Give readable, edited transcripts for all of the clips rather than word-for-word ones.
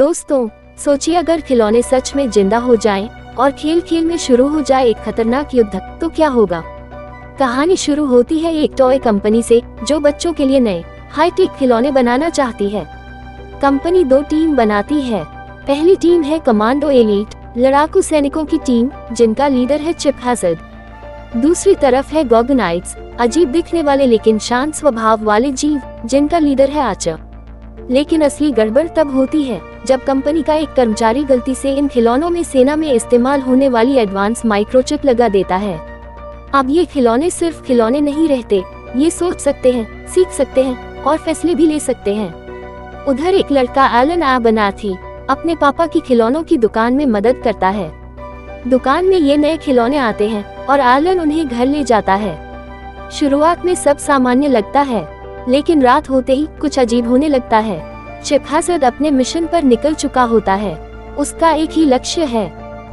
दोस्तों, सोचिए अगर खिलौने सच में जिंदा हो जाएं और खेल खेल में शुरू हो जाए एक खतरनाक युद्ध, तो क्या होगा। कहानी शुरू होती है एक टॉय कंपनी से जो बच्चों के लिए नए हाईटेक खिलौने बनाना चाहती है। कंपनी 2 टीम बनाती है। पहली टीम है कमांडो एलीट, लड़ाकू सैनिकों की टीम जिनका लीडर है चिप हैज़र्ड। दूसरी तरफ है गॉगनाइट्स, अजीब दिखने वाले लेकिन शांत स्वभाव वाले जीव जिनका लीडर है आर्चर। लेकिन असली गड़बड़ तब होती है जब कंपनी का एक कर्मचारी गलती से इन खिलौनों में सेना में इस्तेमाल होने वाली एडवांस माइक्रोचिप लगा देता है। अब ये खिलौने सिर्फ खिलौने नहीं रहते, ये सोच सकते हैं, सीख सकते हैं और फैसले भी ले सकते हैं। उधर एक लड़का एलन एबनाथी अपने पापा की खिलौनों की दुकान में मदद करता है। दुकान में ये नए खिलौने आते हैं और एलन उन्हें घर ले जाता है। शुरुआत में सब सामान्य लगता है, लेकिन रात होते ही कुछ अजीब होने लगता है। चिप हैज़र्ड अपने मिशन पर निकल चुका होता है। उसका एक ही लक्ष्य है,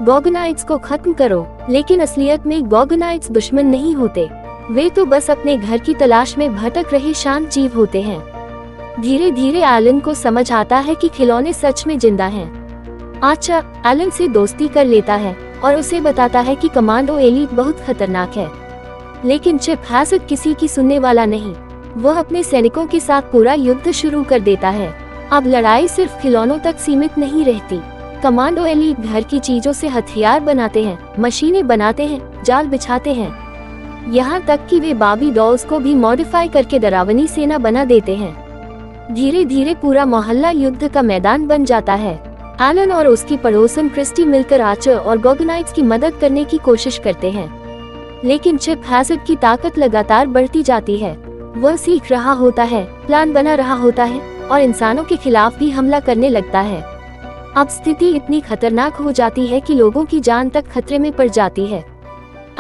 गॉगनाइट्स को खत्म करो। लेकिन असलियत में गॉगनाइट्स दुश्मन नहीं होते, वे तो बस अपने घर की तलाश में भटक रहे शांत जीव होते हैं। धीरे धीरे एलन को समझ आता है कि खिलौने सच में जिंदा हैं। आर्चर एलन से दोस्ती कर लेता है और उसे बताता है कि कमांडो एलीट बहुत खतरनाक है। लेकिन चिप हैज़र्ड किसी की सुनने वाला नहीं, वह अपने सैनिकों के साथ पूरा युद्ध शुरू कर देता है। अब लड़ाई सिर्फ खिलौनों तक सीमित नहीं रहती। कमांडो एलीट घर की चीजों से हथियार बनाते हैं, मशीनें बनाते हैं, जाल बिछाते हैं, यहाँ तक कि वे बाबी डॉल्स को भी मॉडिफाई करके डरावनी सेना बना देते हैं। धीरे धीरे पूरा मोहल्ला युद्ध का मैदान बन जाता है। एलन और उसकी पड़ोसन क्रिस्टी मिलकर आर्चर और गॉगनाइट्स की मदद करने की कोशिश करते हैं। लेकिन चिप हैज़र्ड की ताकत लगातार बढ़ती जाती है। वह सीख रहा होता है, प्लान बना रहा होता है और इंसानों के खिलाफ भी हमला करने लगता है। अब स्थिति इतनी खतरनाक हो जाती है कि लोगों की जान तक खतरे में पड़ जाती है।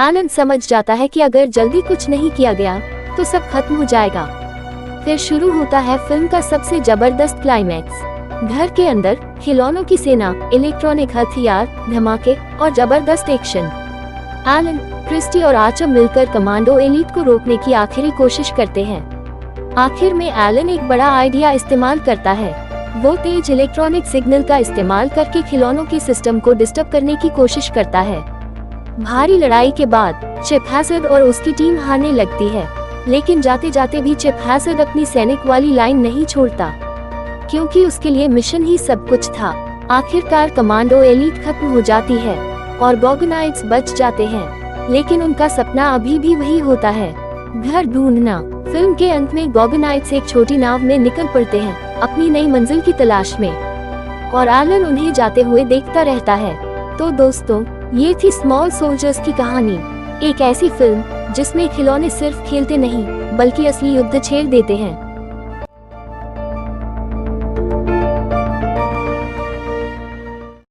एलन समझ जाता है कि अगर जल्दी कुछ नहीं किया गया तो सब खत्म हो जाएगा। फिर शुरू होता है फिल्म का सबसे जबरदस्त क्लाइमैक्स। घर के अंदर खिलौनों की सेना, इलेक्ट्रॉनिक हथियार, धमाके और जबरदस्त एक्शन। एलन, क्रिस्टी और आर्चर मिलकर कमांडो एलीट को रोकने की आखिरी कोशिश करते हैं। आखिर में एलन एक बड़ा आइडिया इस्तेमाल करता है। वो तेज इलेक्ट्रॉनिक सिग्नल का इस्तेमाल करके खिलौनों के सिस्टम को डिस्टर्ब करने की कोशिश करता है। भारी लड़ाई के बाद चिप हैज़र्ड और उसकी टीम हारने लगती है, लेकिन जाते जाते भी चिप हैज़र्ड अपनी सैनिक वाली लाइन नहीं छोड़ता, क्योंकि उसके लिए मिशन ही सब कुछ था। आखिरकार कमांडो एलीट खत्म हो जाती है और गॉगनाइट्स बच जाते हैं, लेकिन उनका सपना अभी भी वही होता है, घर ढूंढना। फिल्म के अंत में गॉगनाइट्स एक छोटी नाव में निकल पड़ते हैं अपनी नई मंजिल की तलाश में, और एलन उन्हें जाते हुए देखता रहता है। तो दोस्तों, ये थी स्मॉल सोल्जर्स की कहानी, एक ऐसी फिल्म जिसमें खिलौने सिर्फ खेलते नहीं बल्कि असली युद्ध छेड़ देते हैं।